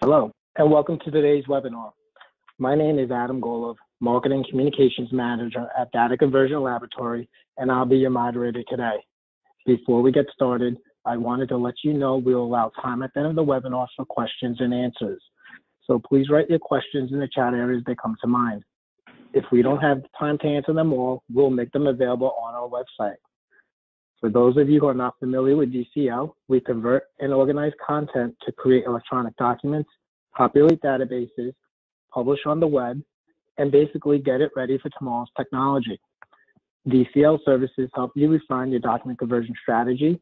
Hello, and welcome to today's webinar. My name is Adam Golov, Marketing Communications Manager at Data Conversion Laboratory, and I'll be your moderator today. Before we get started, I wanted to let you know we'll allow time at the end of the webinar for questions and answers. So please write your questions in the chat areas that come to mind. If we don't have time to answer them all, we'll make them available on our website. For those of you who are not familiar with DCL, we convert and organize content to create electronic documents, populate databases, publish on the web, and basically get it ready for tomorrow's technology. DCL services help you refine your document conversion strategy,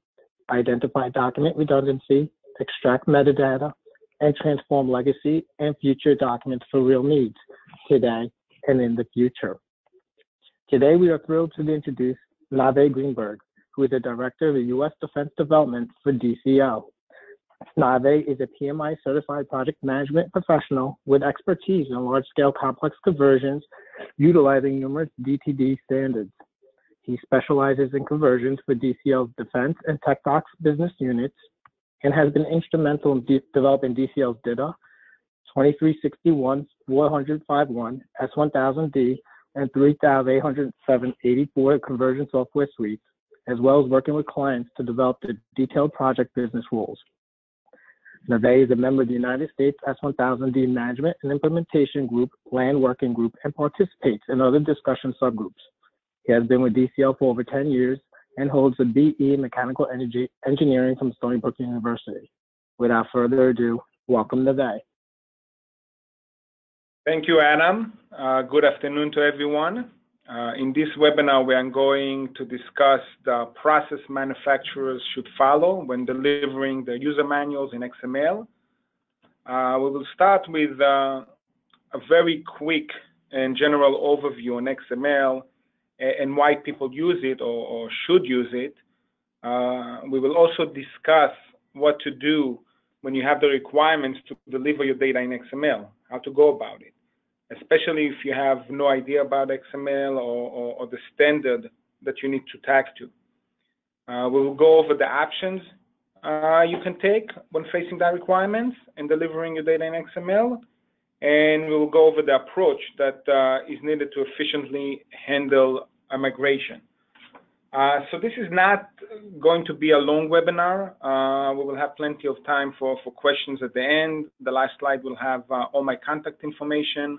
identify document redundancy, extract metadata, and transform legacy and future documents for real needs today and in the future. Today, we are thrilled to introduce Nave Greenberg, who is the Director of the U.S. Defense Development for DCL. Nave is a PMI certified project management professional with expertise in large-scale complex conversions utilizing numerous DTD standards. He specializes in conversions for DCL's defense and tech docs business units and has been instrumental in developing DCL's DITA, 2361, 400.51, S1000D, and 3807-84 conversion software suites, as well as working with clients to develop the detailed project business rules. Nave is a member of the United States S1000D Management and Implementation Group, LAN Working Group, and participates in other discussion subgroups. He has been with DCL for over 10 years and holds a BE in Mechanical Engineering from Stony Brook University. Without further ado, welcome Nave. Thank you, Adam. Good afternoon to everyone. In this webinar, we are going to discuss the process manufacturers should follow when delivering the user manuals in XML. We will start with a very quick and general overview on XML and why people use it or should use it. We will also discuss what to do when you have the requirements to deliver your data in XML, how to go about it, especially if you have no idea about XML or the standard that you need to tag to. We will go over the actions you can take when facing that requirements and delivering your data in XML, and we will go over the approach that is needed to efficiently handle a migration. So this is not going to be a long webinar. We will have plenty of time for questions at the end. The last slide will have all my contact information.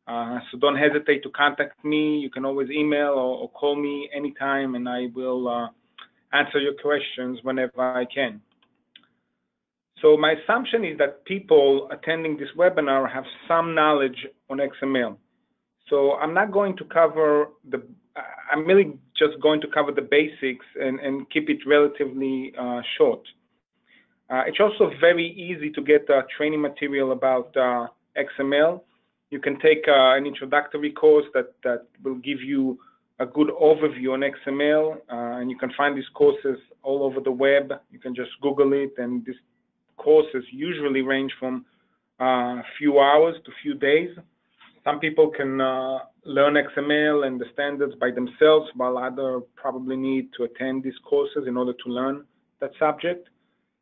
So don't hesitate to contact me. You can always email or call me anytime, and I will answer your questions whenever I can. So my assumption is that people attending this webinar have some knowledge on XML. So I'm not going to cover I'm really just going to cover the basics and keep it relatively short. It's also very easy to get training material about XML. You can take an introductory course that will give you a good overview on XML, and you can find these courses all over the web. You can just Google it, and these courses usually range from a few hours to a few days. Some people can learn XML and the standards by themselves, while others probably need to attend these courses in order to learn that subject.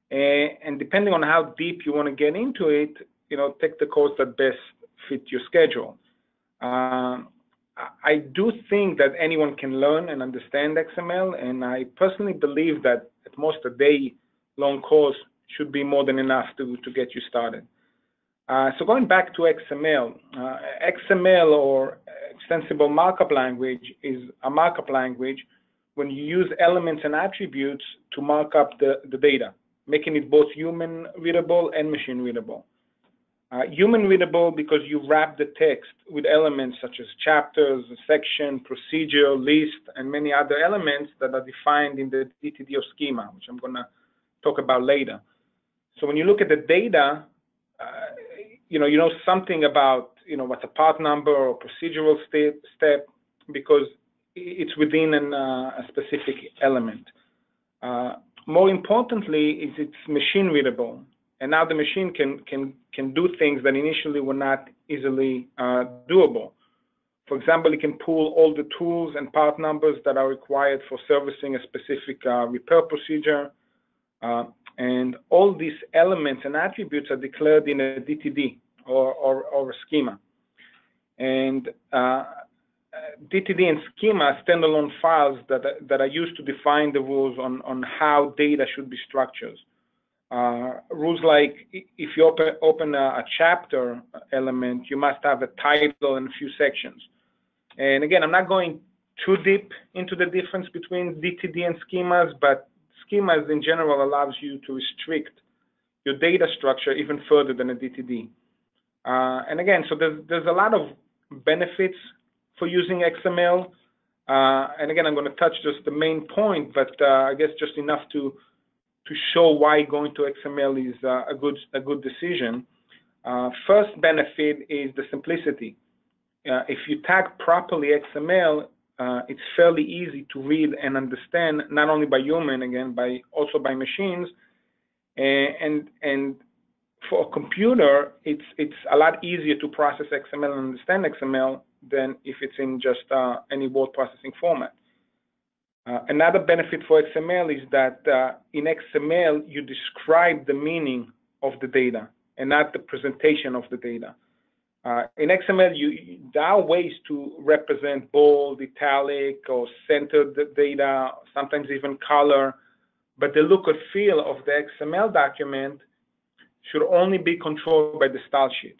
And depending on how deep you want to get into it, take the course that best fit your schedule. I do think that anyone can learn and understand XML, and I personally believe that at most a day-long course should be more than enough to get you started. So going back to XML, XML or Extensible Markup Language is a markup language when you use elements and attributes to mark up the data, making it both human readable and machine readable. Human readable because you wrap the text with elements such as chapters, section, procedure, list, and many other elements that are defined in the DTD or schema, which I'm going to talk about later. So when you look at the data, you know something about what's a part number or procedural step because it's within a specific element. More importantly, is it's machine readable, and now the machine can do things that initially were not easily doable. For example, it can pull all the tools and part numbers that are required for servicing a specific repair procedure. And all these elements and attributes are declared in a DTD or a schema. And DTD and schema are standalone files that are used to define the rules on how data should be structured. Rules like if you open a chapter element, you must have a title and a few sections. And again, I'm not going too deep into the difference between DTD and schemas, but schemas in general allows you to restrict your data structure even further than a DTD. And again, so there's a lot of benefits for using XML. And again, I'm going to touch just the main point, but I guess just enough to show why going to XML is a good decision. First benefit is the simplicity. If you tag properly XML, it's fairly easy to read and understand, not only by human, again, also by machines. And for a computer, it's a lot easier to process XML and understand XML than if it's in just any word processing format. Another benefit for XML is that in XML, you describe the meaning of the data and not the presentation of the data. In XML, there are ways to represent bold, italic, or centered data, sometimes even color, but the look or feel of the XML document should only be controlled by the style sheet.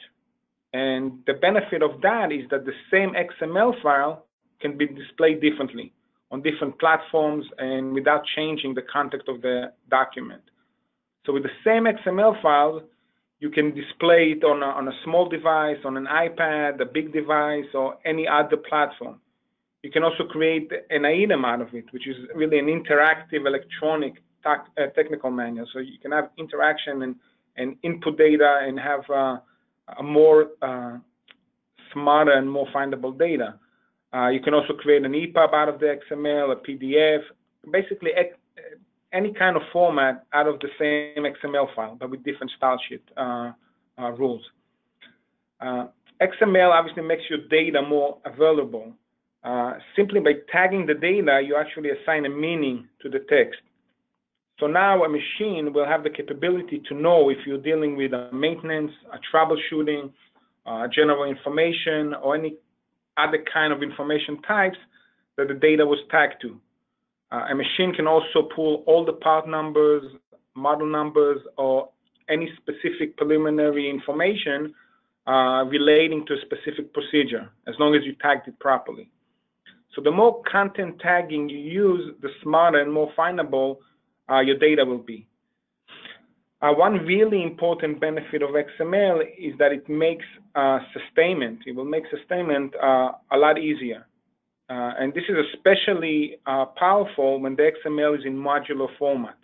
And the benefit of that is that the same XML file can be displayed differently on different platforms and without changing the content of the document. So with the same XML file, you can display it on a small device, on an iPad, a big device, or any other platform. You can also create an item out of it, which is really an interactive electronic technical manual. So you can have interaction and input data and have a more smarter and more findable data. You can also create an EPUB out of the XML, a PDF, basically any kind of format out of the same XML file, but with different style sheet rules. XML obviously makes your data more available. Simply by tagging the data, you actually assign a meaning to the text. So now a machine will have the capability to know if you're dealing with a maintenance, a troubleshooting, general information, or any other kind of information types that the data was tagged to. A machine can also pull all the part numbers, model numbers, or any specific preliminary information relating to a specific procedure, as long as you tagged it properly. So the more content tagging you use, the smarter and more findable your data will be. One really important benefit of XML is that it makes sustainment. It will make sustainment a lot easier. And this is especially powerful when the XML is in modular format.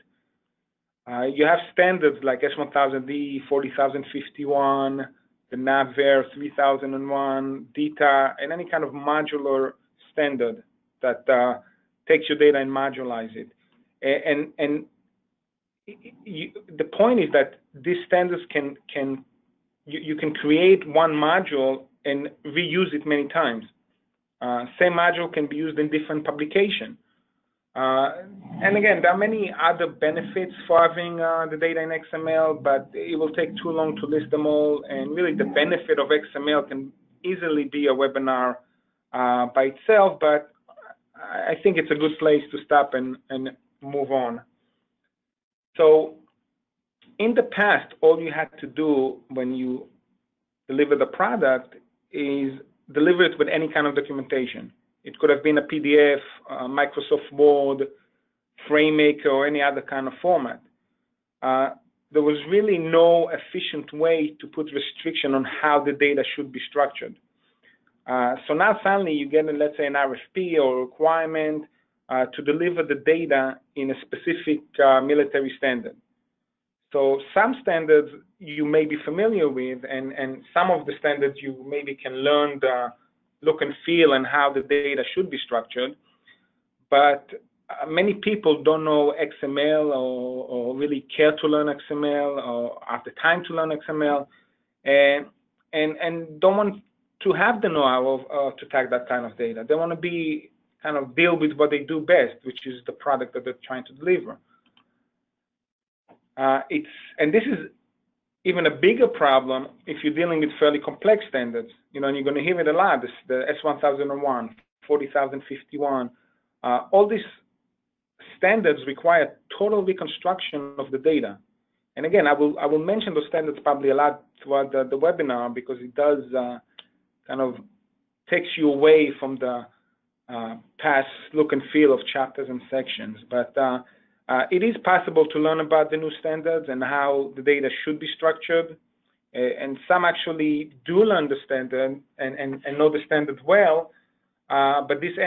You have standards like S1000D, 40051, the NAVVER 3001, DATA, and any kind of modular standard that takes your data and modularize it. And the point is that these standards you can create one module and reuse it many times. Same module can be used in different publication. And again, there are many other benefits for having the data in XML, but it will take too long to list them all. And really, the benefit of XML can easily be a webinar by itself, but I think it's a good place to stop and move on. So in the past, all you had to do when you deliver the product is deliver it with any kind of documentation. It could have been a PDF, Microsoft Word, FrameMaker, or any other kind of format. There was really no efficient way to put restriction on how the data should be structured. So now suddenly you get, let's say, an RFP or requirement to deliver the data in a specific military standard. So some standards you may be familiar with, and some of the standards you maybe can learn the look and feel and how the data should be structured. But many people don't know XML or really care to learn XML or have the time to learn XML and don't want to have the know-how to tag that kind of data. They want to be kind of deal with what they do best, which is the product that they're trying to deliver. And this is even a bigger problem if you're dealing with fairly complex standards. You know, and you're going to hear it a lot, the S1001, 40051, all these standards require total reconstruction of the data. And again, I will mention those standards probably a lot throughout the webinar, because it does kind of takes you away from the past look and feel of chapters and sections. But it is possible to learn about the new standards and how the data should be structured. And some actually do learn the standard and know the standard well, but these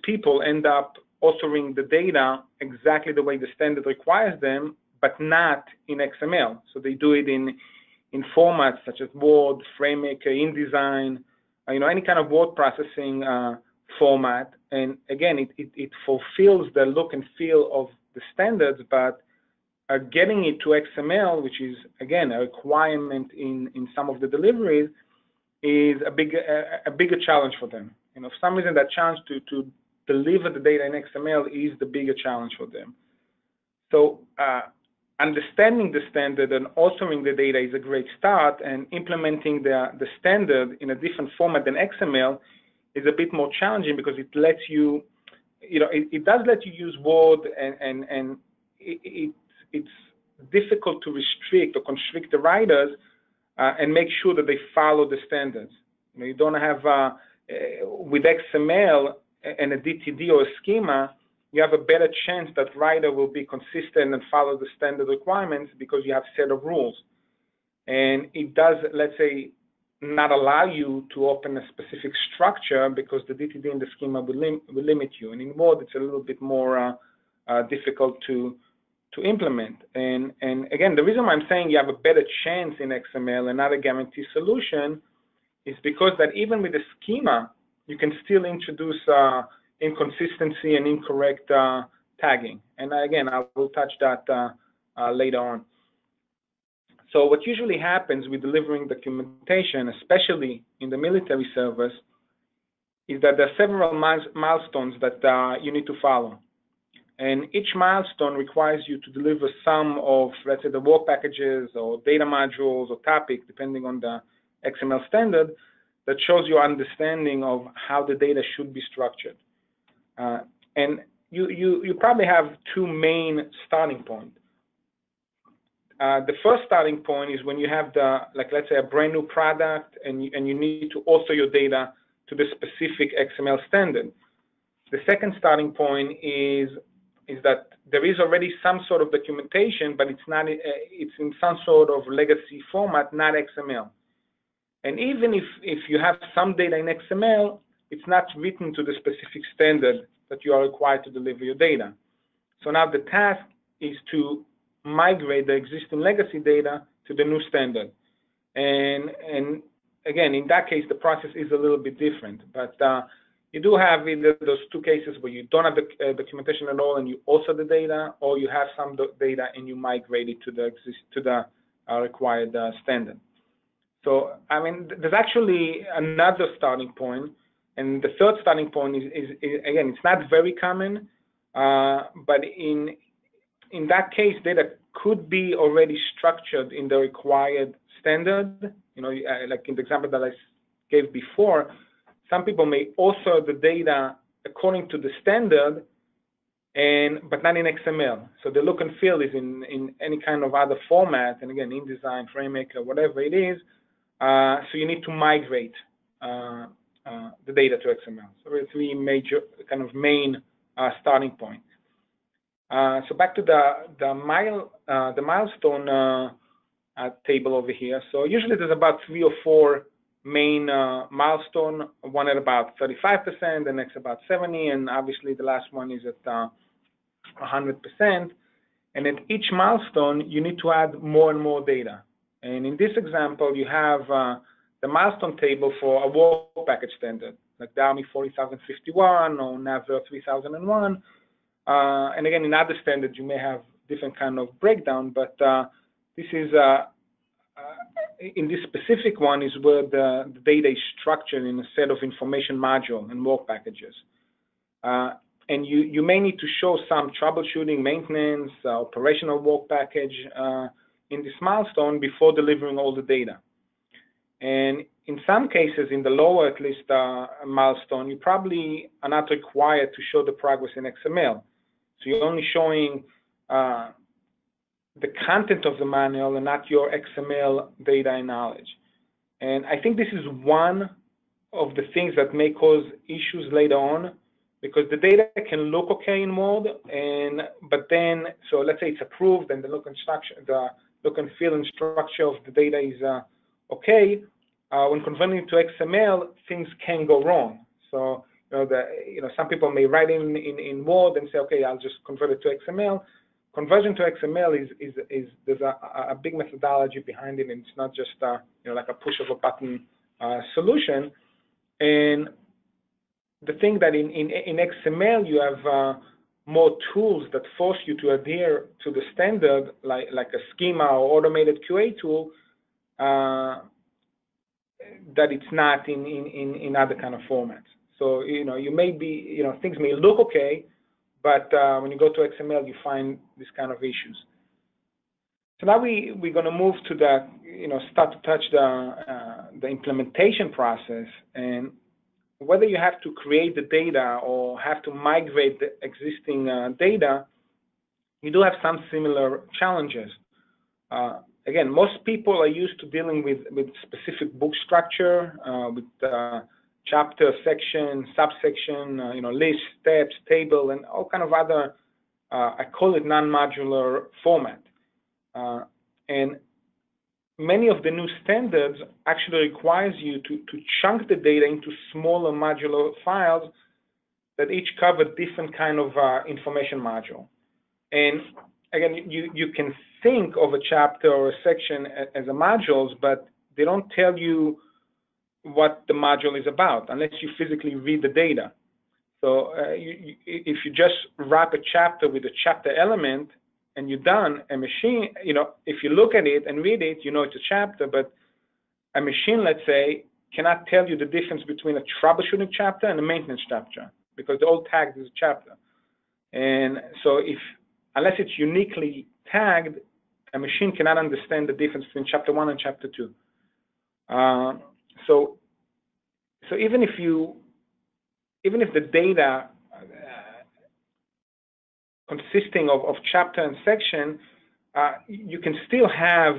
people end up authoring the data exactly the way the standard requires them, but not in XML. So they do it in formats such as Word, FrameMaker, InDesign, any kind of word processing format. And again, it fulfills the look and feel of the standards, but getting it to XML, which is again a requirement in some of the deliveries, is a bigger challenge for them. For some reason, that challenge to deliver the data in XML is the bigger challenge for them. So understanding the standard and authoring the data is a great start, and implementing the standard in a different format than XML is a bit more challenging, because it lets you, it does let you use Word, and it's difficult to restrict or constrict the writers and make sure that they follow the standards. You don't have, with XML and a DTD or a schema, you have a better chance that writer will be consistent and follow the standard requirements, because you have a set of rules. And it does, let's say, not allow you to open a specific structure, because the DTD and the schema will limit you. And in Word, it's a little bit more difficult to implement. And again, the reason why I'm saying you have a better chance in XML and not a guarantee solution is because that even with the schema, you can still introduce inconsistency and incorrect tagging. And again, I will touch that later on. So what usually happens with delivering documentation, especially in the military service, is that there are several milestones that you need to follow. And each milestone requires you to deliver some of, let's say, the work packages or data modules or topics, depending on the XML standard, that shows your understanding of how the data should be structured. And you probably have two main starting points. The first starting point is when you have let's say, a brand new product, and you need to author your data to the specific XML standard. The second starting point is that there is already some sort of documentation, but it's in some sort of legacy format, not XML. And even if you have some data in XML, it's not written to the specific standard that you are required to deliver your data. So now the task is to migrate the existing legacy data to the new standard. And again, in that case, the process is a little bit different. But you do have either those two cases where you don't have the documentation at all and you author the data, or you have some data and you migrate it to the required standard. So, I mean, there's actually another starting point. And the third starting point is again, it's not very common, but in that case, data could be already structured in the required standard. Like in the example that I gave before, some people may author the data according to the standard, but not in XML. So the look and feel is in any kind of other format, and again, InDesign, FrameMaker, whatever it is. So you need to migrate the data to XML. So there are three major kind of main starting points. So back to the milestone table over here. So usually there's about 3 or 4 main milestone. One at about 35%, the next about 70%, and obviously the last one is at 100%. And at each milestone, you need to add more and more data. And in this example, you have the milestone table for a work package standard, like the Army 40051 or NAVER 3001. And again, in other standards, you may have different kind of breakdown, but this is, in this specific one, is where the data is structured in a set of information module and work packages. and you may need to show some troubleshooting, maintenance, operational work package in this milestone before delivering all the data. And in some cases, in the lower, at least, milestone, you probably are not required to show the progress in XML. So you're only showing the content of the manual and not your XML data and knowledge. And I think this is one of the things that may cause issues later on, because the data can look okay in Word, but then, so let's say it's approved and the look and feel and structure of the data is okay. When converting to XML, things can go wrong. So some people may write in Word and say, okay, I'll just convert it to XML. Conversion to XML is there's a big methodology behind it, and it's not just like a push of a button solution. And the thing that in XML you have more tools that force you to adhere to the standard, like a schema or automated QA tool, that it's not in other kind of formats. So you may be things may look okay, but when you go to XML, you find this kind of issues. So now we're going to move to the start to touch the implementation process, and whether you have to create the data or have to migrate the existing data, you do have some similar challenges. Again, most people are used to dealing with specific book structure, with chapter, section, subsection, list, steps, table, and all kind of other, I call it non-modular format. And many of the new standards actually requires you to chunk the data into smaller modular files that each cover different kind of information module. And again, you can think of a chapter or a section as a modules, but they don't tell you what the module is about unless you physically read the data. So if you just wrap a chapter with a chapter element and you're done, a machine, if you look at it and read it, it's a chapter, but a machine, let's say, cannot tell you the difference between a troubleshooting chapter and a maintenance chapter, because they're all tagged as a chapter. And so unless it's uniquely tagged, a machine cannot understand the difference between chapter 1 and chapter 2. So even if the data consisting of chapter and section, you can still have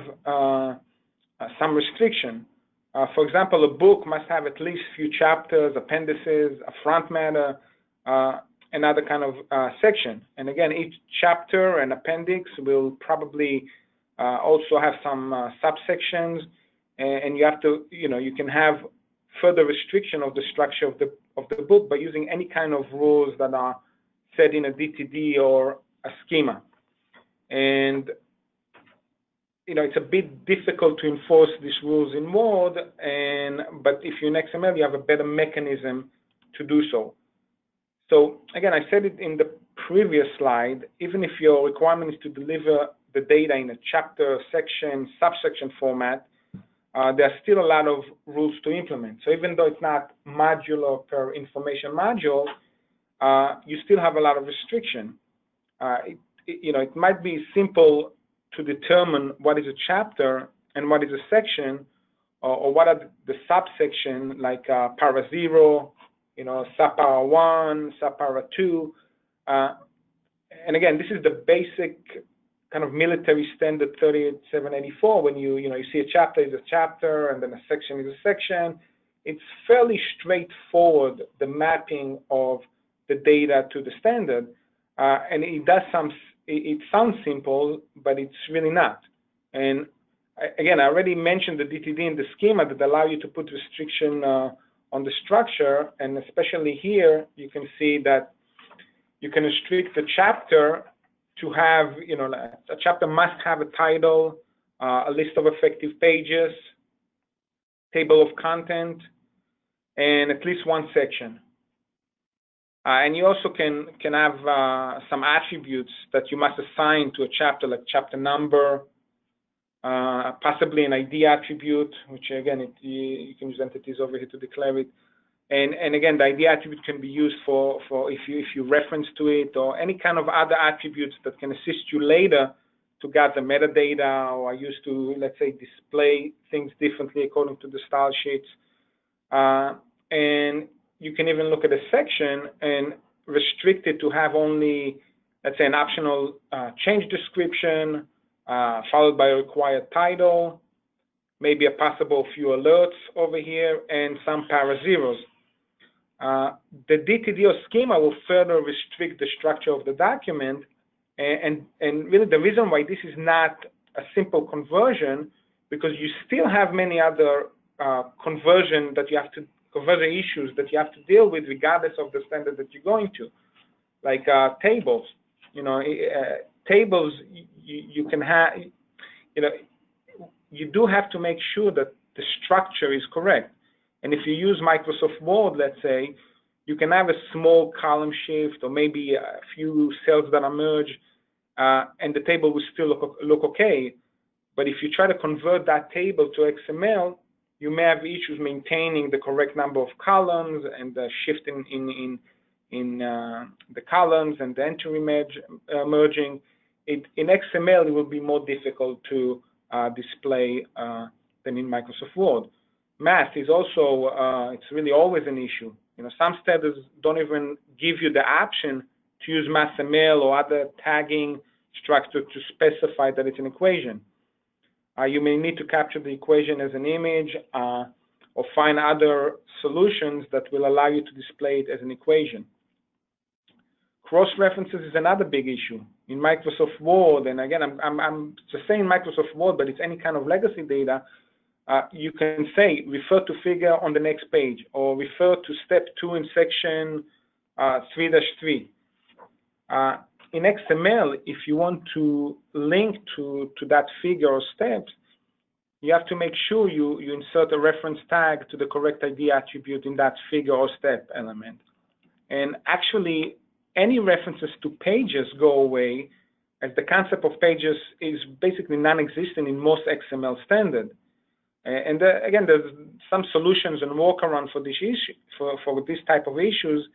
some restriction. For example, a book must have at least a few chapters, appendices, a front matter, another kind of section. And again, each chapter and appendix will probably also have some subsections, and you have to, you can have further restriction of the structure of the book by using any kind of rules that are set in a DTD or a schema. And it's a bit difficult to enforce these rules in Word, but if you're in XML, you have a better mechanism to do so. So again, I said it in the previous slide, even if your requirement is to deliver the data in a chapter, section, subsection format, there are still a lot of rules to implement. So even though it's not modular per information module, you still have a lot of restriction. It might be simple to determine what is a chapter and what is a section, or what are the subsection, like para 0, subpara 1, subpara 2. And again, this is the basic kind of military standard 38784. When you see a chapter is a chapter and then a section is a section, it's fairly straightforward, the mapping of the data to the standard. And it sounds simple, but it's really not. And again, I already mentioned the DTD and the schema that allow you to put restriction on the structure, and especially here, you can see that you can restrict the chapter to have, a chapter must have a title, a list of effective pages, table of content, and at least one section. And you also can have some attributes that you must assign to a chapter, like chapter number, possibly an ID attribute, which again, you can use entities over here to declare it. And again, the ID attribute can be used for if you reference to it, or any kind of other attributes that can assist you later to gather metadata, or are used to, let's say, display things differently according to the style sheets. And you can even look at a section and restrict it to have only, let's say, an optional change description, followed by a required title, maybe a possible few alerts over here, and some para-zeros. The DTD or schema will further restrict the structure of the document, and really the reason why this is not a simple conversion, because you still have many other conversion issues that you have to deal with regardless of the standard that you're going to, like tables. Tables you can have, you do have to make sure that the structure is correct. And if you use Microsoft Word, let's say, you can have a small column shift or maybe a few cells that are merged, and the table will still look okay. But if you try to convert that table to XML, you may have issues maintaining the correct number of columns and the shift in the columns and the entry merging. In XML, it will be more difficult to display than in Microsoft Word. Math is also, it's really always an issue. Some standards don't even give you the option to use MathML or other tagging structure to specify that it's an equation. You may need to capture the equation as an image or find other solutions that will allow you to display it as an equation. Cross-references is another big issue. In Microsoft Word, and again, I'm just saying Microsoft Word, but it's any kind of legacy data, you can say, refer to figure on the next page, or refer to step 2 in section 3-3. In XML, if you want to link to that figure or steps, you have to make sure you insert a reference tag to the correct ID attribute in that figure or step element. And actually, any references to pages go away, as the concept of pages is basically non-existent in most XML standards. And again, there's some solutions and workaround for this issue, for this type of issues,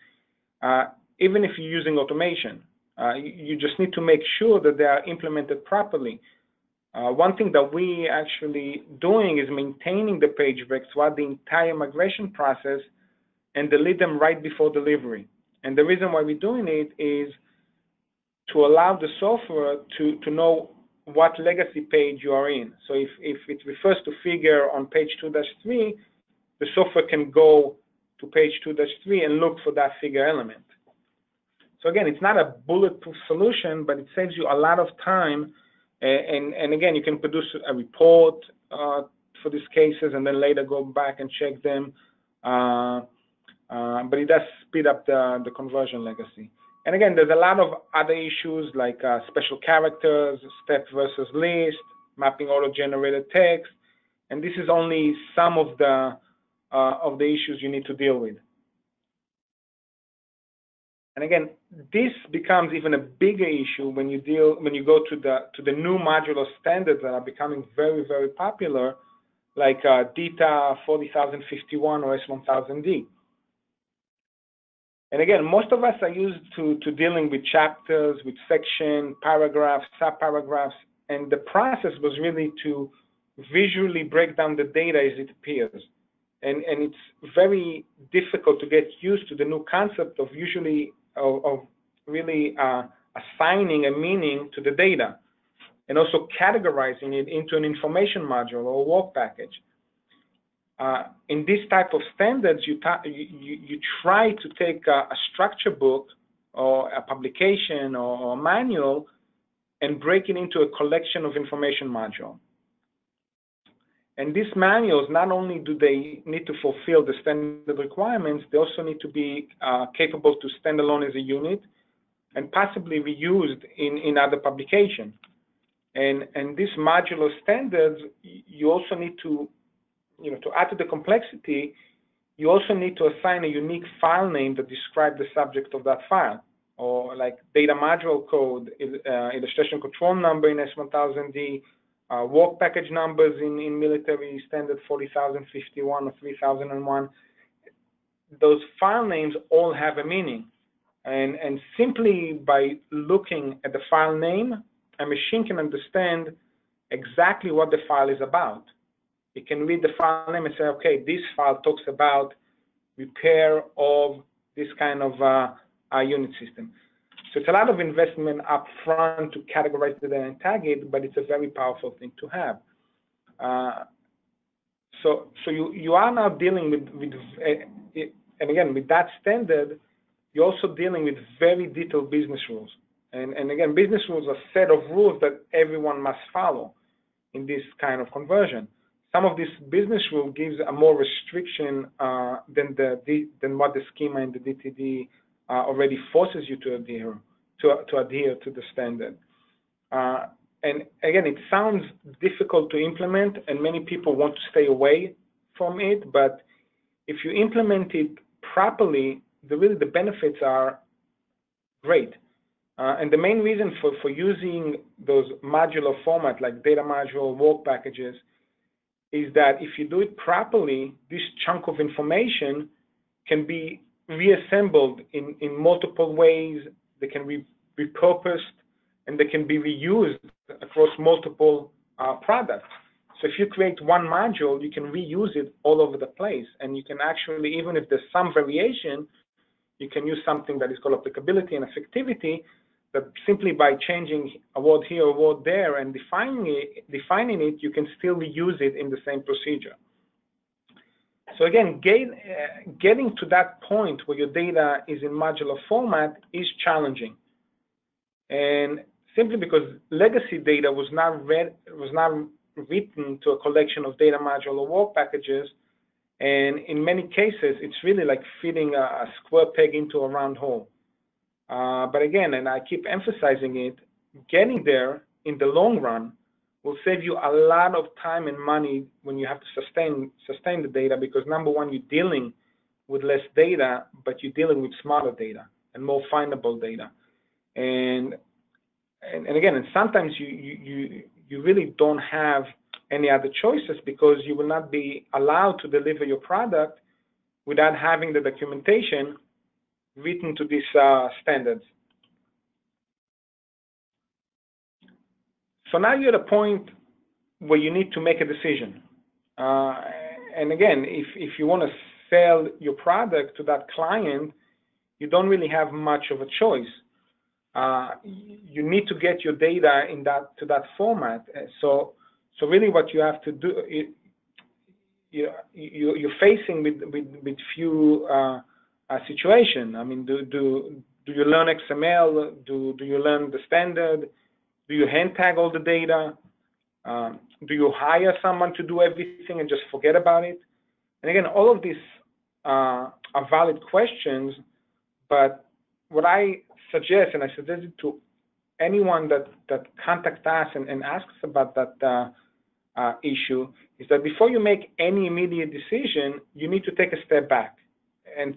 even if you're using automation. You just need to make sure that they are implemented properly. One thing that we actually doing is maintaining the page breaks throughout the entire migration process and delete them right before delivery. And the reason why we're doing it is to allow the software to know what legacy page you are in. So if it refers to figure on page 2-3, the software can go to page 2-3 and look for that figure element. So again, it's not a bulletproof solution, but it saves you a lot of time. And again, you can produce a report for these cases and then later go back and check them. But it does speed up the conversion legacy. And again, there's a lot of other issues like special characters, step versus list, mapping auto-generated text, and this is only some of the issues you need to deal with. And again, this becomes even a bigger issue when you go to the new modular standards that are becoming very, very popular, like DATA 40051 or S1000D. And again, most of us are used to dealing with chapters, with section, paragraphs, subparagraphs, and the process was really to visually break down the data as it appears. And it's very difficult to get used to the new concept of really assigning a meaning to the data and also categorizing it into an information module or a work package. In this type of standards, you try to take a structure book or a publication or a manual and break it into a collection of information module. And these manuals, not only do they need to fulfill the standard requirements, they also need to be capable to stand alone as a unit and possibly be used in other publications. And these modular standards, you also need to add to the complexity, you also need to assign a unique file name that describes the subject of that file, or like data module code, illustration control number in S1000D, work package numbers in military standard 40051 or 3001. those file names all have a meaning. And simply by looking at the file name, a machine can understand exactly what the file is about. It can read the file name and say, okay, this file talks about repair of this kind of unit system. So it's a lot of investment up front to categorize the data and tag it, but it's a very powerful thing to have. So you are now dealing with and again, with that standard, you're also dealing with very detailed business rules. And again, business rules are a set of rules that everyone must follow in this kind of conversion. Some of this business rule gives a more restriction than what the schema in the DTD already forces you to adhere to the standard. And again, it sounds difficult to implement, and many people want to stay away from it. But if you implement it properly, really the benefits are great. And the main reason for using those modular format like data module, work packages, is that if you do it properly, this chunk of information can be reassembled in multiple ways. They can be repurposed, and they can be reused across multiple products. So if you create one module, you can reuse it all over the place. And you can actually, even if there's some variation, you can use something that is called applicability and effectivity, that simply by changing a word here, a word there, and defining it, you can still reuse it in the same procedure. So again, getting to that point where your data is in modular format is challenging. And simply because legacy data was not written to a collection of data module or work packages, and in many cases, it's really like fitting a square peg into a round hole. But again, and I keep emphasizing it, getting there in the long run will save you a lot of time and money when you have to sustain the data, because number one, you're dealing with less data, but you're dealing with smarter data and more findable data. And again, and sometimes you really don't have any other choices, because you will not be allowed to deliver your product without having the documentation written to these standards. So now you're at a point where you need to make a decision. And again, if you want to sell your product to that client, you don't really have much of a choice. You need to get your data to that format. So really, what you have to do, you're facing with few situations. I mean, do you learn XML? Do you learn the standard? Do you hand tag all the data? Do you hire someone to do everything and just forget about it? And again, all of these are valid questions, but what I suggest, and I suggest it to anyone that contacts us and asks about that issue, is that before you make any immediate decision, you need to take a step back and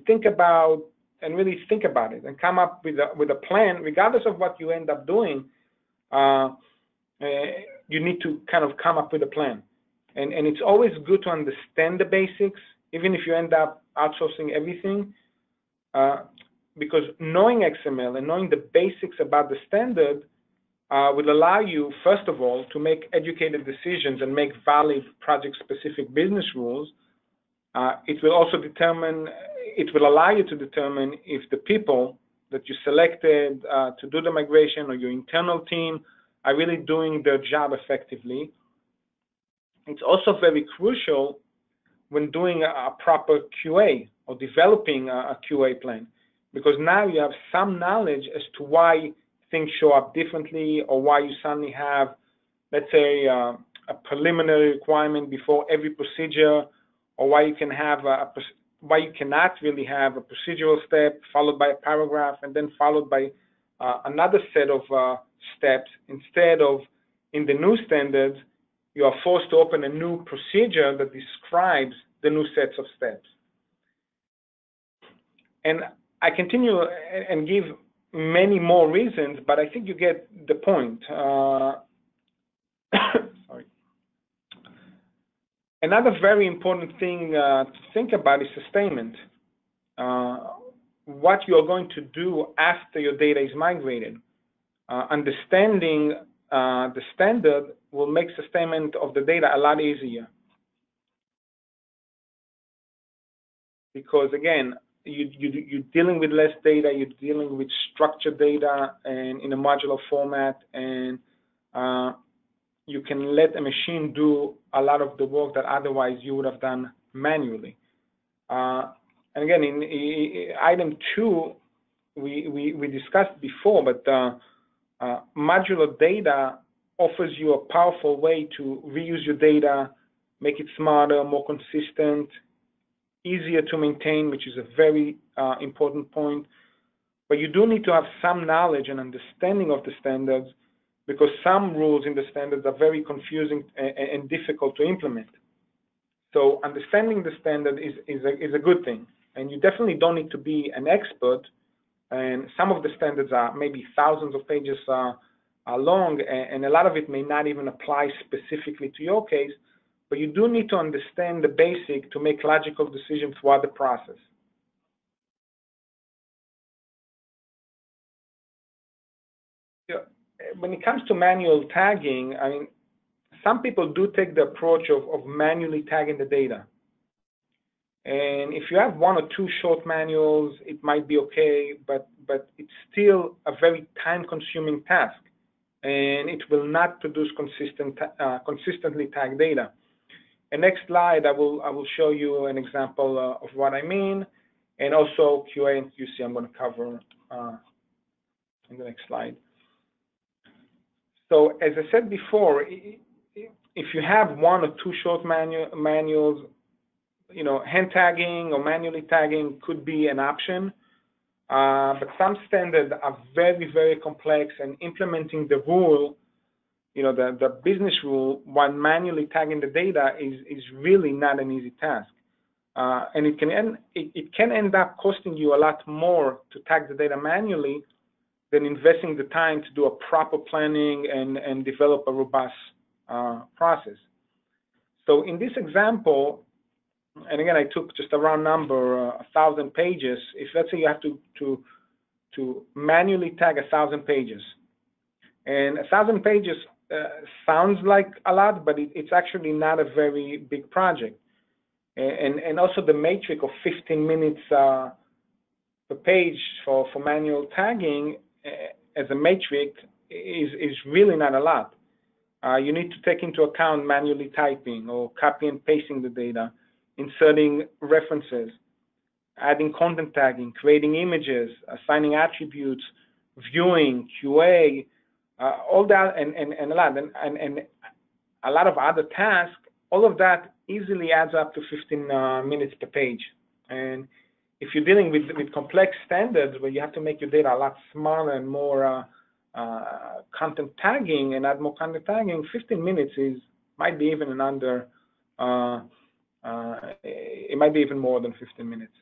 really think about it and come up with a plan. Regardless of what you end up doing, you need to kind of come up with a plan. And it's always good to understand the basics, even if you end up outsourcing everything, because knowing XML and knowing the basics about the standard will allow you, first of all, to make educated decisions and make valid project-specific business rules. It will allow you to determine if the people that you selected to do the migration or your internal team are really doing their job effectively. It's also very crucial when doing a proper QA or developing a QA plan, because now you have some knowledge as to why things show up differently, or why you suddenly have, let's say, a preliminary requirement before every procedure, or why you can have why you cannot really have a procedural step followed by a paragraph and then followed by another set of steps. Instead of, in the new standards, you are forced to open a new procedure that describes the new sets of steps. And I continue and give many more reasons, but I think you get the point. Sorry. Another very important thing to think about is sustainment. what you're going to do after your data is migrated. Understanding the standard will make sustainment of the data a lot easier. Because again, you're dealing with less data, you're dealing with structured data and in a modular format, and you can let a machine do a lot of the work that otherwise you would have done manually. And again, in item 2, we discussed before, but modular data offers you a powerful way to reuse your data, make it smarter, more consistent, easier to maintain, which is a very important point. But you do need to have some knowledge and understanding of the standards, because some rules in the standards are very confusing and difficult to implement. So understanding the standard is a good thing. And you definitely don't need to be an expert. And some of the standards are maybe thousands of pages long, and a lot of it may not even apply specifically to your case, but you do need to understand the basic to make logical decisions throughout the process. When it comes to manual tagging, I mean, some people do take the approach of manually tagging the data. And if you have 1 or 2 short manuals, it might be okay, but it's still a very time-consuming task, and it will not produce consistently tagged data. And next slide, I will show you an example of what I mean, and also QA and QC I'm going to cover in the next slide. So as I said before, if you have 1 or 2 short manuals, you know, hand tagging or manually tagging could be an option, but some standards are very, very complex, and implementing the rule, you know, the business rule, while manually tagging the data is really not an easy task. And it can end up costing you a lot more to tag the data manually than investing the time to do a proper planning and develop a robust process. So in this example, and again, I took just a round number, 1,000 pages. If let's say you have to manually tag 1,000 pages, and 1,000 pages sounds like a lot, but it's actually not a very big project. And also the metric of 15 minutes per page for manual tagging as a metric is really not a lot. You need to take into account manually typing or copy and pasting the data, inserting references, adding content tagging, creating images, assigning attributes, viewing, QA, all that, and a lot of other tasks. All of that easily adds up to 15 minutes per page. And if you're dealing with complex standards where you have to make your data a lot smaller and more content tagging and add more content tagging, 15 minutes might be even it might be even more than 15 minutes.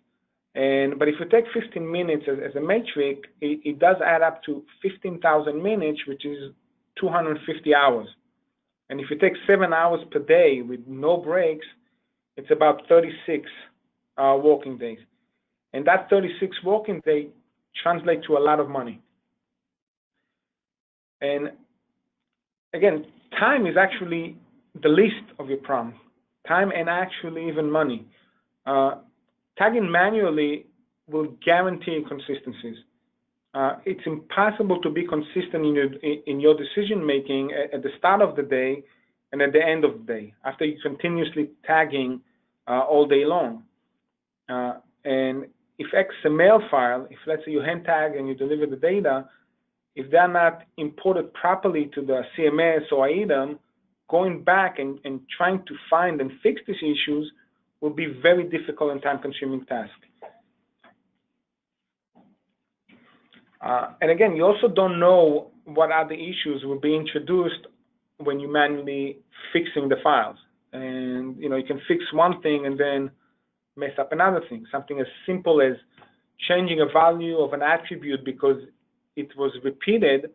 But if you take 15 minutes as a metric, it does add up to 15,000 minutes, which is 250 hours. And if you take 7 hours per day with no breaks, it's about 36 working days. And that 36 working day translates to a lot of money. And again, time is actually the least of your problem. Time and actually even money. Tagging manually will guarantee inconsistencies. It's impossible to be consistent in your decision making at the start of the day and at the end of the day, after you're continuously tagging all day long. And if XML file, if let's say you hand tag and you deliver the data, if they're not imported properly to the CMS or item, going back and trying to find and fix these issues will be very difficult and time-consuming task. And again, you also don't know what other issues will be introduced when you manually fixing the files. And you know, you can fix one thing and then mess up another thing. Something as simple as changing a value of an attribute because it was repeated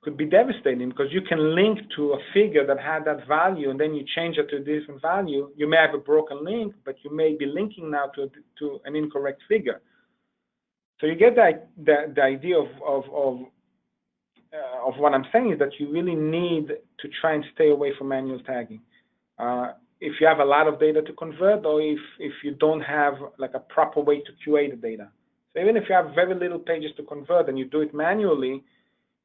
could be devastating, because you can link to a figure that had that value, and then you change it to a different value. You may have a broken link, but you may be linking now to an incorrect figure. So you get the idea of what I'm saying is that you really need to try and stay away from manual tagging. If you have a lot of data to convert, or if you don't have like a proper way to QA the data. So even if you have very little pages to convert and you do it manually,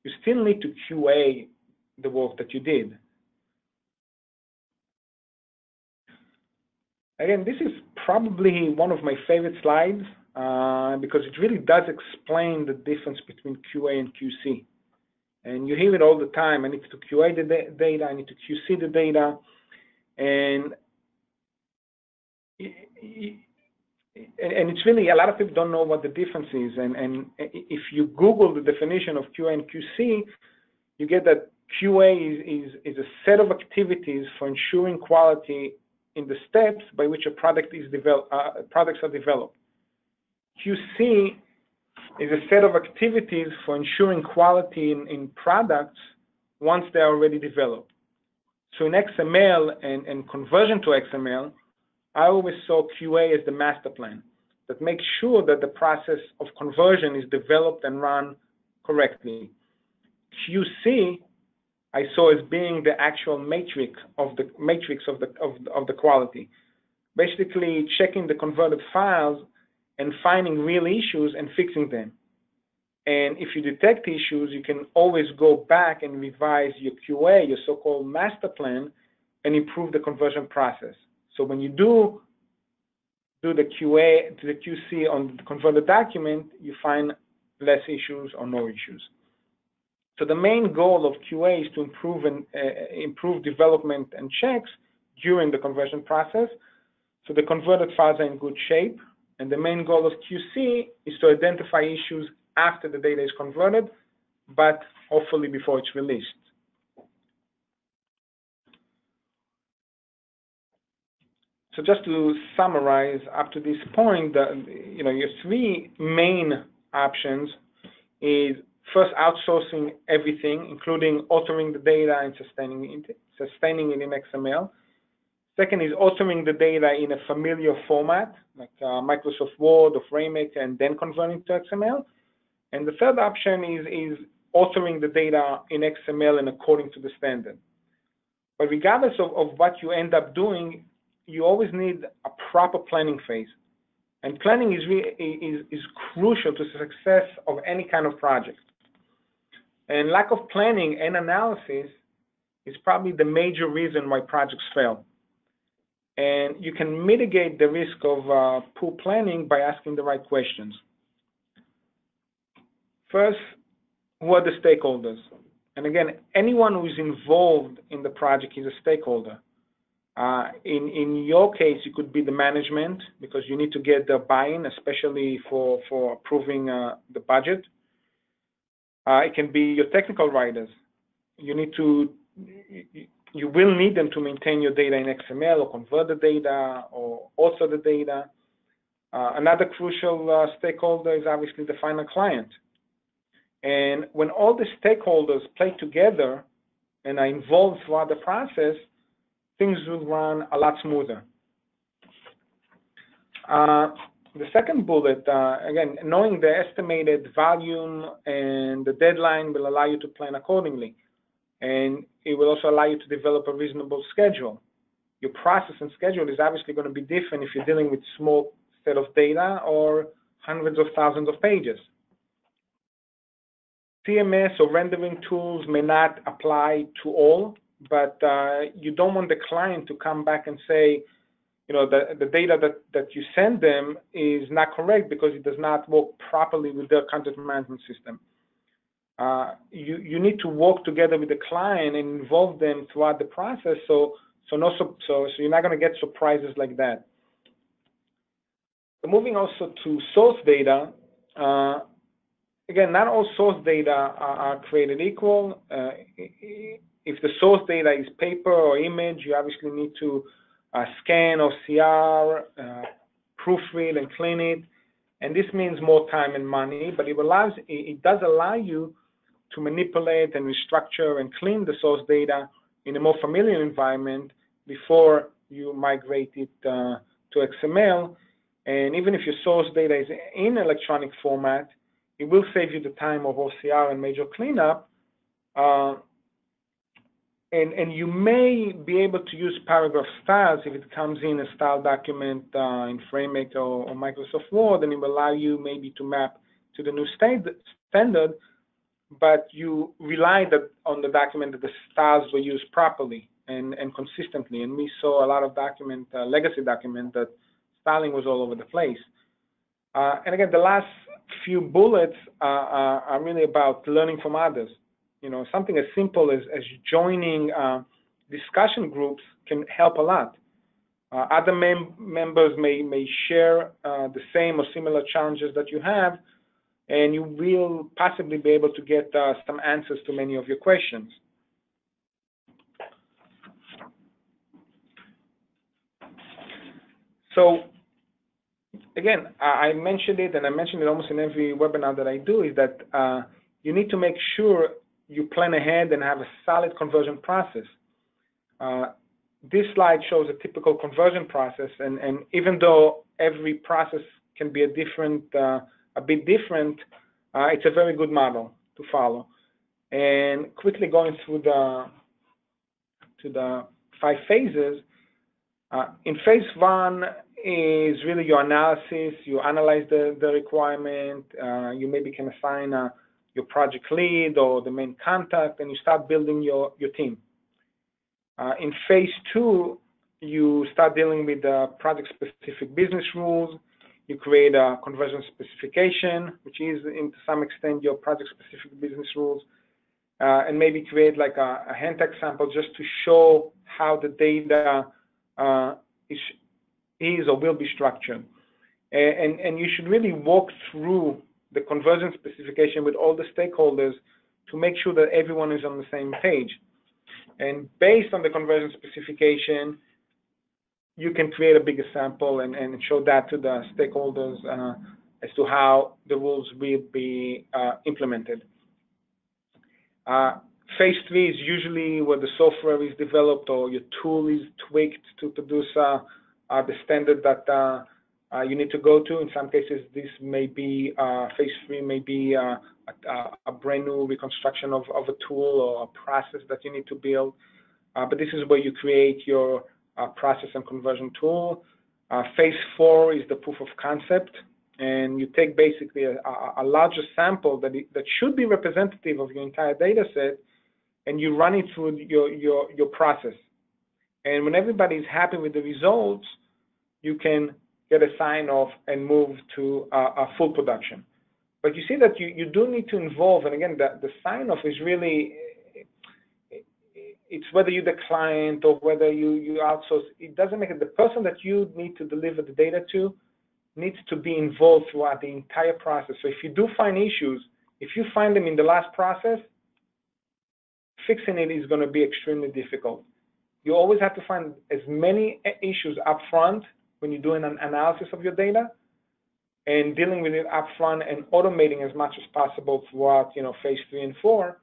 you still need to QA the work that you did. Again, this is probably one of my favorite slides because it really does explain the difference between QA and QC. And you hear it all the time. I need to QA the data, I need to QC the data. And it's really, a lot of people don't know what the difference is. And if you Google the definition of QA and QC, you get that QA is a set of activities for ensuring quality in the steps by which a product is products are developed. QC is a set of activities for ensuring quality in products once they are already developed. So in XML and conversion to XML, I always saw QA as the master plan that makes sure that the process of conversion is developed and run correctly. QC I saw as being the actual matrix of the quality, basically checking the converted files and finding real issues and fixing them. And if you detect issues, you can always go back and revise your QA, your so-called master plan, and improve the conversion process. So when you do the QA to the QC on the converted document, you find less issues or no issues. So the main goal of QA is to improve development and checks during the conversion process. So the converted files are in good shape. And the main goal of QC is to identify issues after the data is converted, but hopefully before it's released. So just to summarize up to this point, your three main options is first, outsourcing everything, including authoring the data and sustaining it in XML. Second is authoring the data in a familiar format, like Microsoft Word or FrameMaker, and then converting to XML. And the third option is authoring the data in XML and according to the standard. But regardless of what you end up doing, you always need a proper planning phase. And planning is crucial to the success of any kind of project. And lack of planning and analysis is probably the major reason why projects fail. And you can mitigate the risk of poor planning by asking the right questions. First, who are the stakeholders? And again, anyone who is involved in the project is a stakeholder. In your case, it could be the management, because you need to get their buy-in, especially for approving the budget. It can be your technical writers. You will need them to maintain your data in XML or convert the data or author the data. Another crucial stakeholder is obviously the final client. And when all the stakeholders play together and are involved throughout the process, things will run a lot smoother. The second bullet, again, knowing the estimated volume and the deadline will allow you to plan accordingly. And it will also allow you to develop a reasonable schedule. Your process and schedule is obviously going to be different if you're dealing with small set of data or hundreds of thousands of pages. CMS or rendering tools may not apply to all, but you don't want the client to come back and say, the data that you send them is not correct because it does not work properly with their content management system. You need to work together with the client and involve them throughout the process, so you're not going to get surprises like that. So moving also to source data, again, not all source data are created equal. If the source data is paper or image, you obviously need to scan or CR, proofread and clean it. And this means more time and money, but it does allow you to manipulate and restructure and clean the source data in a more familiar environment before you migrate it to XML. And even if your source data is in electronic format, it will save you the time of OCR and major cleanup. And you may be able to use paragraph styles if it comes in a style document in FrameMaker or Microsoft Word, and it will allow you maybe to map to the new standard, but you relied on the document that the styles were used properly and consistently. And we saw a lot of legacy document that styling was all over the place. And again, the last few bullets are really about learning from others. You know, something as simple as joining discussion groups can help a lot. Other members may share the same or similar challenges that you have, and you will possibly be able to get some answers to many of your questions. So again, I mentioned it, and I mentioned it almost in every webinar that I do, is that you need to make sure you plan ahead and have a solid conversion process. This slide shows a typical conversion process, and even though every process can be a bit different, it's a very good model to follow. And quickly going through the 5 phases. In phase 1 is really your analysis. You analyze the requirement. You maybe can assign your project lead or the main contact, and you start building your team. In phase 2, you start dealing with project-specific business rules. You create a conversion specification, which is, to some extent, your project-specific business rules, and maybe create like a hand example just to show how the data is or will be structured. And you should really walk through the conversion specification with all the stakeholders to make sure that everyone is on the same page. And based on the conversion specification, you can create a bigger sample and show that to the stakeholders as to how the rules will be implemented. Phase 3 is usually where the software is developed or your tool is tweaked to produce the standard that you need to go to. In some cases, this may be, phase 3 may be a brand new reconstruction of a tool or a process that you need to build. But this is where you create your process and conversion tool. Phase 4 is the proof of concept, and you take basically a larger sample that should be representative of your entire data set, and you run it through your process. And when everybody is happy with the results, you can get a sign-off and move to a full production. But you see that you do need to involve, and again, the sign-off is really, it's whether you're the client or whether you outsource, it doesn't make it. The person that you need to deliver the data to needs to be involved throughout the entire process. So if you do find issues, if you find them in the last process, fixing it is going to be extremely difficult. You always have to find as many issues up front when you're doing an analysis of your data, and dealing with it up front and automating as much as possible throughout, phase 3 and 4.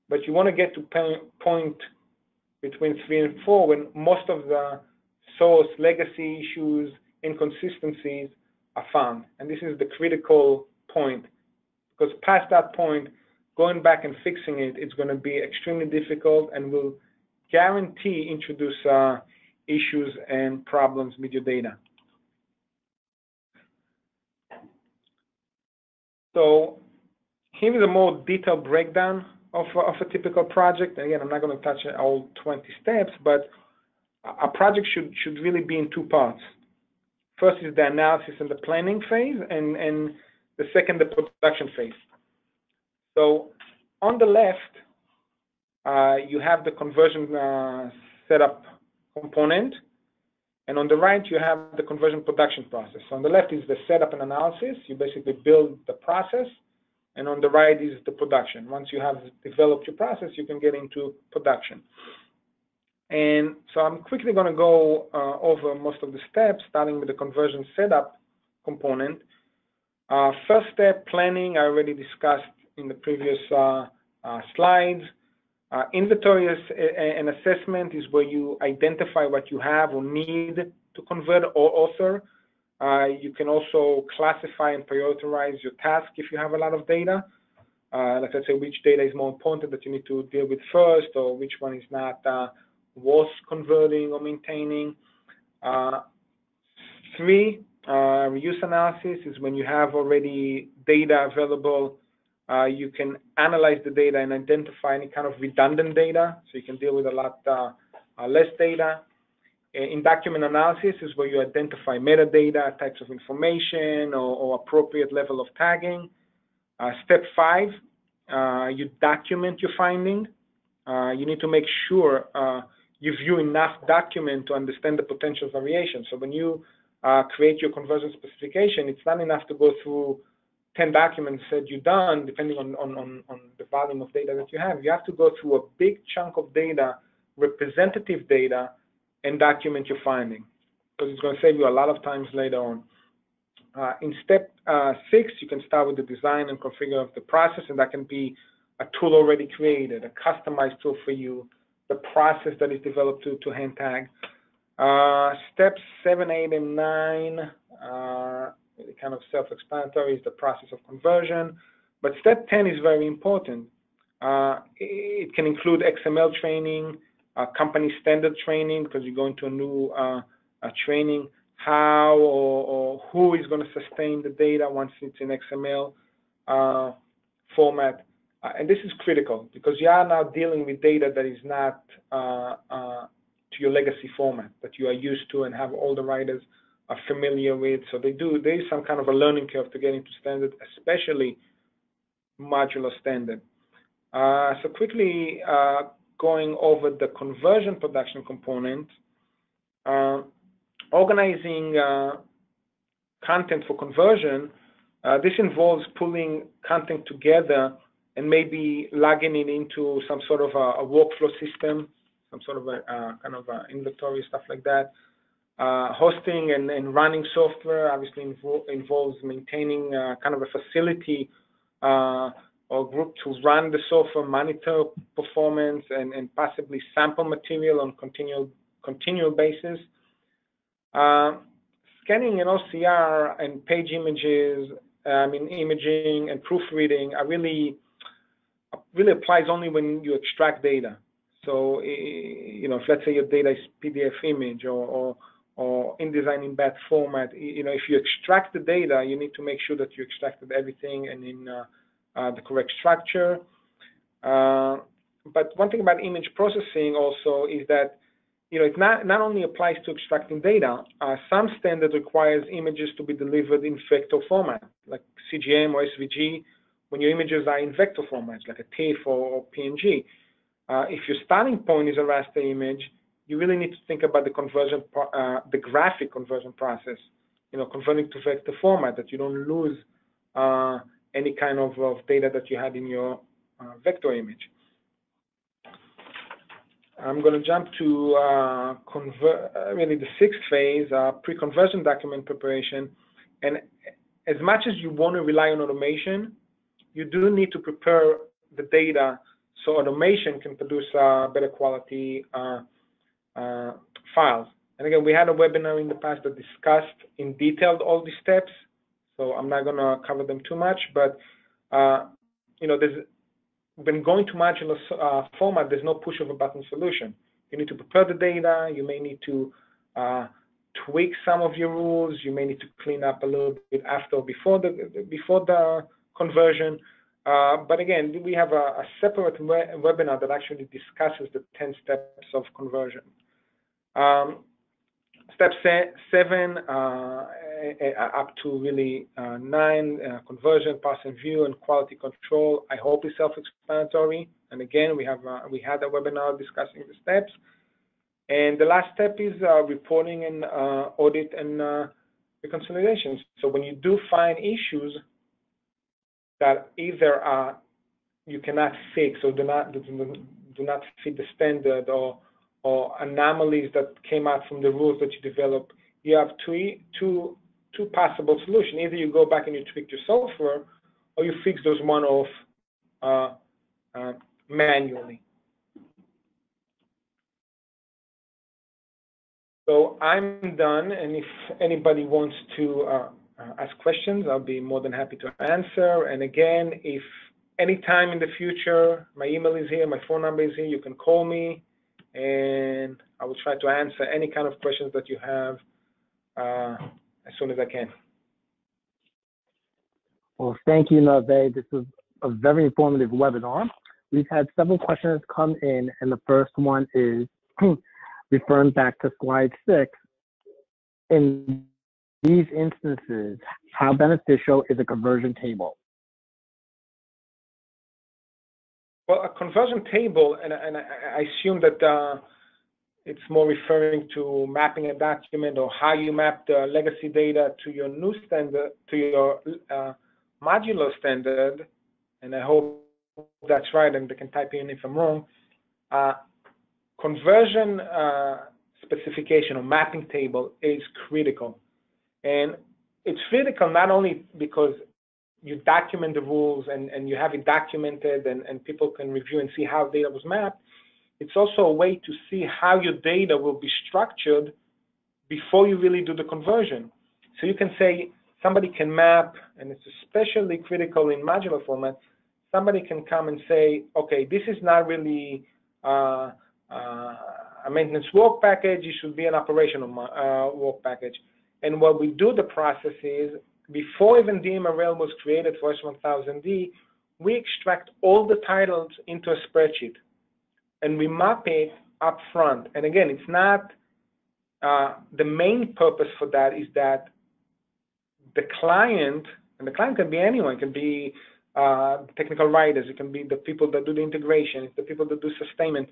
But you want to get to point between 3 and 4 when most of the source legacy issues, inconsistencies are found. And this is the critical point, because past that point, going back and fixing it, it's going to be extremely difficult and will guarantee introduce issues and problems with your data. So here is a more detailed breakdown of a typical project. Again, I'm not going to touch all 20 steps, but a project should really be in 2 parts. First is the analysis and the planning phase, and the second, the production phase. So on the left, you have the conversion setup component, and on the right, you have the conversion production process. So on the left is the setup and analysis. You basically build the process, and on the right is the production. Once you have developed your process, you can get into production. And so I'm quickly going to go over most of the steps, starting with the conversion setup component. First step, planning, I already discussed in the previous slides. Inventory and assessment is where you identify what you have or need to convert or author. You can also classify and prioritize your task if you have a lot of data. Like I say, which data is more important that you need to deal with first, or which one is not worth converting or maintaining. 3, reuse analysis is when you have already data available. You can analyze the data and identify any kind of redundant data, so you can deal with a lot less data. In document analysis is where you identify metadata, types of information, or appropriate level of tagging. Step 5, you document your finding. You need to make sure you view enough document to understand the potential variation. So when you create your conversion specification, it's not enough to go through 10 documents that you're done, depending on the volume of data that you have. You have to go through a big chunk of data, representative data, and document your finding, because it's going to save you a lot of times later on. In step 6, you can start with the design and configure of the process, and that can be a tool already created, a customized tool for you, the process that is developed to hand tag. Steps 7, 8, and 9 are kind of self-explanatory, is the process of conversion. But step 10 is very important. It can include XML training, company standard training, because you're going to a new training, how or who is going to sustain the data once it's in XML format. And this is critical, because you are now dealing with data that is not to your legacy format that you are used to and have all the writers are familiar with. So there is some kind of a learning curve to get into standard, especially modular standard. So quickly going over the conversion production component, organizing content for conversion. This involves pulling content together and maybe logging it into some sort of a workflow system, some sort of a kind of inventory, stuff like that. Hosting and running software obviously involves maintaining kind of a facility or group to run the software, monitor performance, and possibly sample material on continual basis. Scanning and OCR and page images, imaging and proofreading are really applies only when you extract data. So, if let's say your data is PDF image or InDesign in bat format, if you extract the data, you need to make sure that you extracted everything and in the correct structure. But one thing about image processing also is that it not only applies to extracting data. Some standard requires images to be delivered in vector format, like CGM or SVG, when your images are in vector formats, like a TIFF or PNG. If your starting point is a raster image, you really need to think about the conversion, the graphic conversion process, converting to vector format, that you don't lose any kind of data that you had in your vector image. I'm going to jump to really the 6th phase, pre-conversion document preparation. And as much as you want to rely on automation, you do need to prepare the data so automation can produce better quality files. And again, we had a webinar in the past that discussed in detail all these steps, so I'm not going to cover them too much. But when going to modular format, there's no push of a button solution. You need to prepare the data. You may need to tweak some of your rules. You may need to clean up a little bit after or before the conversion. But again, we have a separate webinar that actually discusses the 10 steps of conversion. Step 7 up to really 9, conversion, pass and view, and quality control. I hope is self-explanatory. And again, we had a webinar discussing the steps. And the last step is reporting and audit and reconciliations. So when you do find issues that either you cannot fix or do not fit the standard, or anomalies that came out from the rules that you develop, you have two possible solutions. Either you go back and you tweak your software, or you fix those one-off manually. So I'm done, and if anybody wants to ask questions, I'll be more than happy to answer. And again, if any time in the future, my email is here, my phone number is here, you can call me, and I will try to answer any kind of questions that you have as soon as I can. Well, thank you, Nave. This was a very informative webinar. We've had several questions come in, and the first one is referring back to slide 6. In these instances, how beneficial is a conversion table? Well, a conversion table, and I assume that it's more referring to mapping a document or how you map the legacy data to your new standard, to your modular standard, and I hope that's right, and they can type in if I'm wrong. Conversion specification or mapping table is critical. And it's critical not only because you document the rules and you have it documented and people can review and see how data was mapped, it's also a way to see how your data will be structured before you really do the conversion. So you can say somebody can map, and it's especially critical in modular format, somebody can come and say, okay, this is not really a maintenance work package, it should be an operational work package. And what we do the process is, before even DMRL was created for S1000D, we extract all the titles into a spreadsheet and we map it up front. And again, it's not, the main purpose for that is that the client, and the client can be anyone, it can be technical writers, it can be the people that do the integration, it's the people that do sustainment.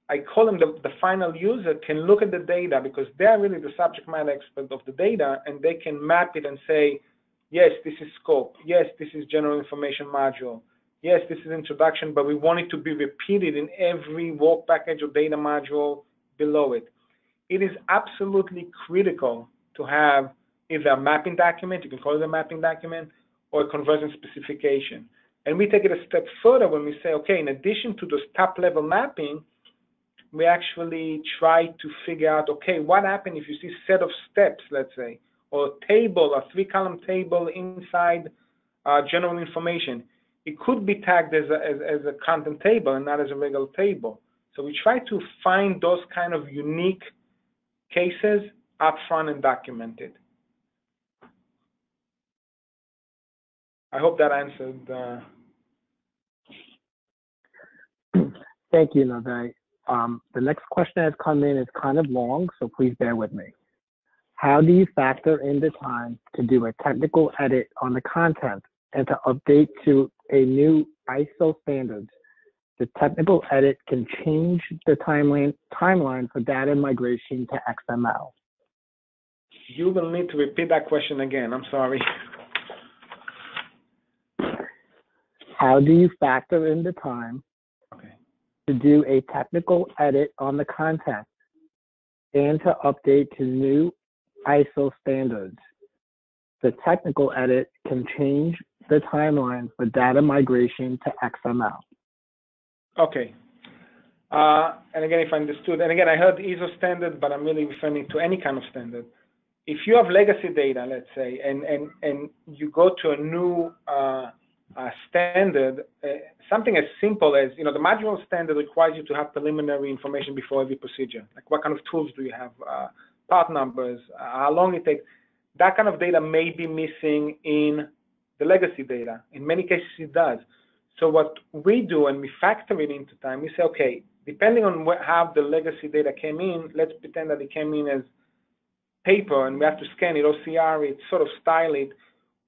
I call them the final user can look at the data because they're really the subject matter expert of the data, and they can map it and say, yes, this is scope, yes, this is general information module, yes, this is introduction, but we want it to be repeated in every work package or data module below it. It is absolutely critical to have either a mapping document, you can call it a mapping document, or a conversion specification. And we take it a step further when we say, okay, in addition to those top-level mapping, we actually try to figure out, okay, what happens if you see a set of steps, let's say, or a table, a 3-column table inside general information. It could be tagged as a content table and not as a regular table. So we try to find those kind of unique cases up front and document it. I hope that answered. Thank you, Nave. The next question has come in is kind of long, so please bear with me. How do you factor in the time to do a technical edit on the content and to update to a new ISO standards? The technical edit can change the timeline for data migration to XML. You will need to repeat that question again. I'm sorry. How do you factor in the time to do a technical edit on the content and to update to new ISO standards? The technical edit can change the timeline for data migration to XML. Okay. And again, if I understood, and again, I heard ISO standard, but I'm really referring to any kind of standard. If you have legacy data, let's say, and you go to a new standard, something as simple as, the modular standard requires you to have preliminary information before every procedure. Like what kind of tools do you have, part numbers, how long it takes. That kind of data may be missing in the legacy data. In many cases, it does. So what we do, and we factor it into time, we say, okay, depending on how the legacy data came in, let's pretend that it came in as paper and we have to scan it, OCR it, sort of style it.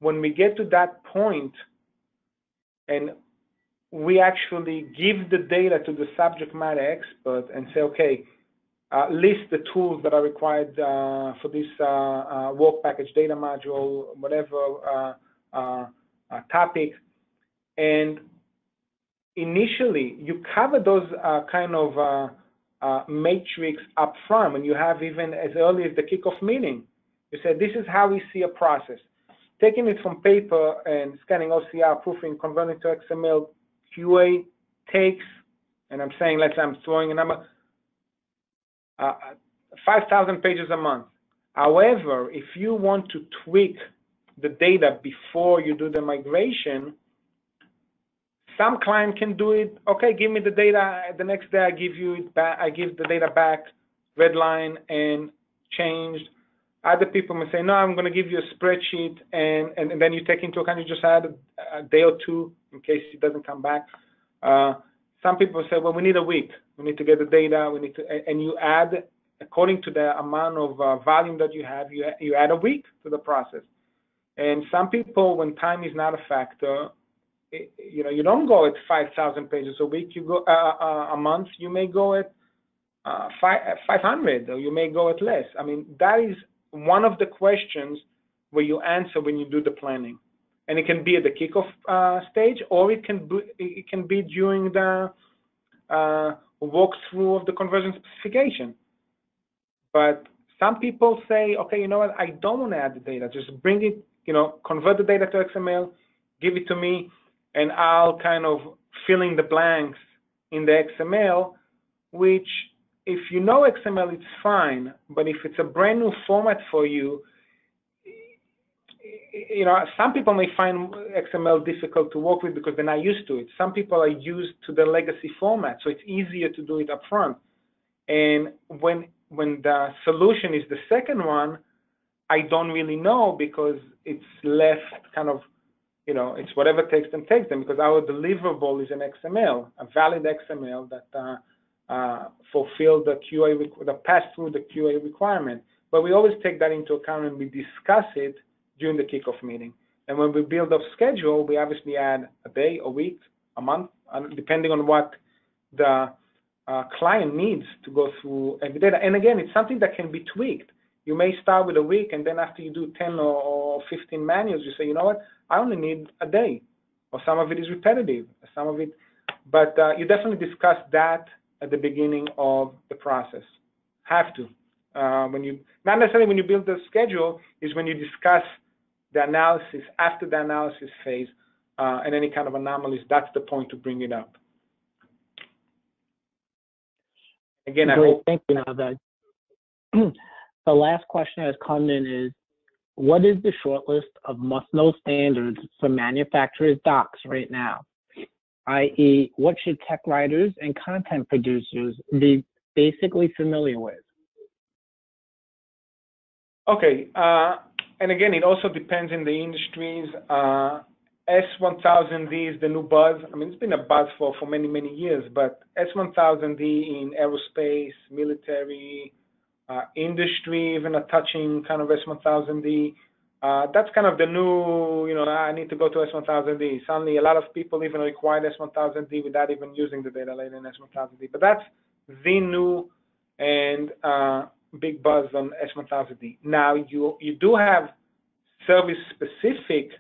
When we get to that point, and we actually give the data to the subject matter expert and say, okay, list the tools that are required for this work package, data module, whatever topic. And initially, you cover those kind of matrix up front, and you have even as early as the kickoff meeting. You say, this is how we see a process. Taking it from paper and scanning OCR, proofing, converting to XML QA takes, and I'm saying, let's say I'm throwing a number, 5,000 pages a month. However, if you want to tweak the data before you do the migration, some client can do it. Okay, give me the data. The next day, I give you it back. I give the data back, red line and changed. Other people may say, no, I'm going to give you a spreadsheet, and then you take into account you just add a day or two in case it doesn't come back. Some people say, well, we need a week. We need to get the data. We need to, and you add according to the amount of volume that you have. You add a week to the process. And some people, when time is not a factor, you don't go at 5,000 pages a week. You go a month. You may go at 500, or you may go at less. I mean, that is one of the questions where you answer when you do the planning, and it can be at the kickoff stage, or it can be during the walkthrough of the conversion specification. But some people say, okay, you know what? I don't want to add the data. Just bring it. Convert the data to XML, give it to me, and I'll kind of fill in the blanks in the XML, which, if you know XML, it's fine. But if it's a brand new format for you, some people may find XML difficult to work with because they're not used to it. Some people are used to the legacy format, so it's easier to do it up front. And when the solution is the second one, I don't really know, because it's left kind of, it's whatever takes them, because our deliverable is an XML, a valid XML that fulfill the QA, that pass through the QA requirement. But we always take that into account and we discuss it during the kickoff meeting. And when we build up schedule, we obviously add a day, a week, a month, depending on what the client needs to go through every data. And again, it's something that can be tweaked. You may start with a week, and then after you do 10 or 15 manuals, you say, you know what, I only need a day, or some of it is repetitive, some of it, but you definitely discuss that at the beginning of the process. Have to. Not necessarily when you build the schedule, is when you discuss the analysis, after the analysis phase, and any kind of anomalies, that's the point to bring it up. Again, Thank you, Naved. The last question that has come in is, what is the shortlist of must-know standards for manufacturers' docs right now? I.e., what should tech writers and content producers be basically familiar with? Okay, and again, it also depends in the industries. S1000D is the new buzz. I mean, it's been a buzz for many, many years, but S1000D in aerospace, military, industry, even a touching kind of S1000D. That's kind of the new, I need to go to S1000D. Suddenly, a lot of people even require S1000D without even using the data lake in S1000D. But that's the new and big buzz on S1000D. Now, you do have service-specific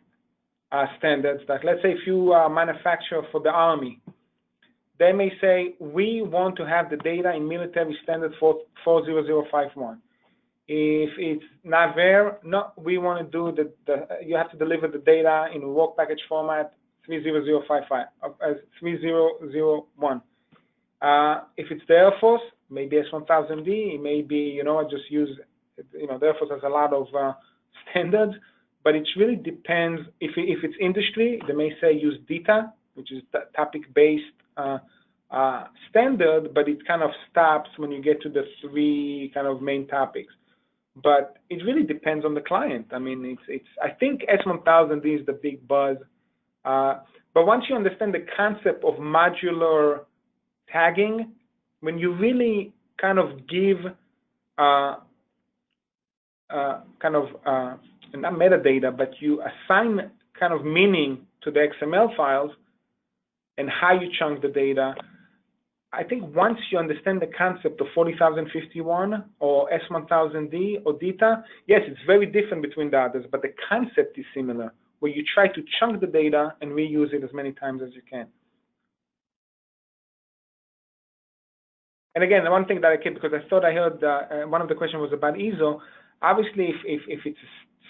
standards that, let's say, if you are a manufacturer for the Army, they may say, we want to have the data in military standard 40051. If it's not there, no, we want to do you have to deliver the data in a work package format 30055, 3001. If it's the Air Force, maybe S1000D, it may be, just use, the Air Force has a lot of standards, but it really depends. If it's industry, they may say use DATA, which is topic-based standard, but it kind of stops when you get to the three kind of main topics. But it really depends on the client. I mean, I think S1000D is the big buzz. But once you understand the concept of modular tagging, when you really kind of give not metadata, but you assign kind of meaning to the XML files and how you chunk the data, I think once you understand the concept of 40051 or S1000D or DATA, yes, it's very different between the others, but the concept is similar, where you try to chunk the data and reuse it as many times as you can. And again, the one thing that I kept, because I thought I heard one of the questions was about ISO. Obviously, if it's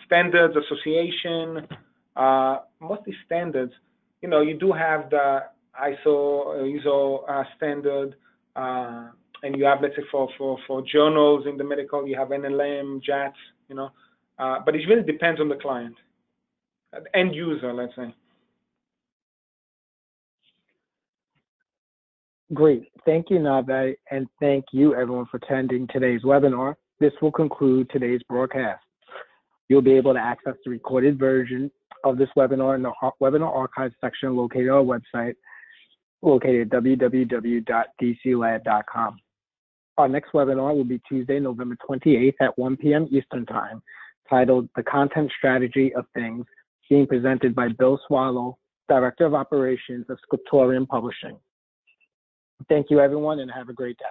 standards association, mostly standards, you do have the ISO standard, and you have, let's say, for journals in the medical, you have NLM, JATS, you know, but it really depends on the client, end user, let's say. Great. Thank you, Nave, and thank you, everyone, for attending today's webinar. This will conclude today's broadcast. You'll be able to access the recorded version of this webinar in the webinar archives section located on our website, located at www.dclab.com. Our next webinar will be Tuesday, November 28th at 1 p.m. Eastern Time, titled The Content Strategy of Things, being presented by Bill Swallow, Director of Operations of Scriptorium Publishing. Thank you, everyone, and have a great day.